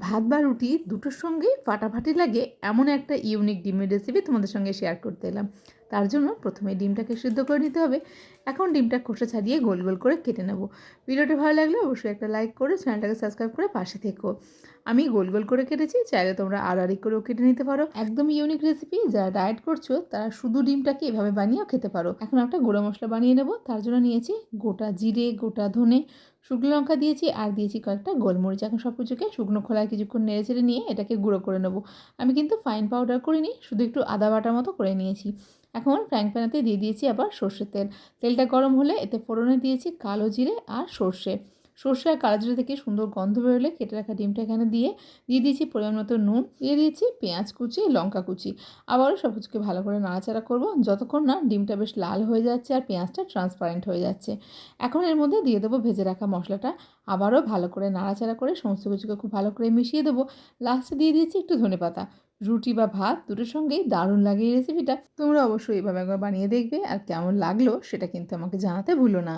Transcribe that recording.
ভাত বা রুটি দুটোর সঙ্গেই ফাটাফাটি লাগে এমন একটা ইউনিক ডিমের রেসিপি তোমাদের সঙ্গে শেয়ার করতে এলাম। তার জন্য প্রথমে ডিমটাকে সিদ্ধ করে নিতে হবে। এখন ডিমটা খোসা ছাড়িয়ে গোল গোল করে কেটে নেব। ভিডিওটা ভালো লাগলে অবশ্যই একটা লাইক করে চ্যানেলটাকে সাবস্ক্রাইব করে পাশে থেকো। আমি গোল গোল করে কেটেছি, চাইলে তোমরা আড়াআড়ি করেও কেটে নিতে পারো। একদম ইউনিক রেসিপি, যারা ডায়েট করছো তারা শুধু ডিমটাকে এভাবে বানিয়েও খেতে পারো। এখন একটা গুঁড়ো মশলা বানিয়ে নেব। তার জন্য নিয়েছি গোটা জিরে, গোটা ধনে, শুকনো লঙ্কা দিয়েছি আর দিয়েছি কয়েকটা গোলমরিচ। এখন সব কিছুকে শুকনো খোলায় কিছুক্ষণ নেড়েচেড়ে নিয়ে এটাকে গুঁড়ো করে নেব। আমি কিন্তু ফাইন পাউডার করিনি, শুধু একটু আদা বাটার মতো করে নিয়েছি। এখন ফ্রাইং প্যানেতে দিয়ে দিয়েছি আবার সর্ষের তেল। তেলটা গরম হলে এতে ফোড়নে দিয়েছি কালো জিরে আর সর্ষে। সর্ষে আর কালো জিরে থেকে সুন্দর গন্ধ বেরোলে কেটে রাখা ডিমটা এখানে দিয়ে দিয়েছি পরিমাণ মতো নুন, দিয়ে দিয়েছি পেঁয়াজ কুচি, লঙ্কা কুচি। আবারও সব কিছুকে ভালো করে নাড়াচাড়া করব যতক্ষণ না ডিমটা বেশ লাল হয়ে যাচ্ছে আর পেঁয়াজটা ট্রান্সপারেন্ট হয়ে যাচ্ছে। এখন এর মধ্যে দিয়ে দেবো ভেজে রাখা মশলাটা। আবারও ভালো করে নাড়াচাড়া করে সমস্ত কিছুকে খুব ভালো করে মিশিয়ে দেবো। লাস্টে দিয়ে দিয়েছি একটু ধনেপাতা। রুটি বা ভাত দুটোর সঙ্গেই দারুণ লাগে এই রেসিপিটা। তোমরা অবশ্যই এভাবে একবার বানিয়ে দেখবে, আর কেমন লাগলো সেটা কিন্তু আমাকে জানাতে ভুলো না।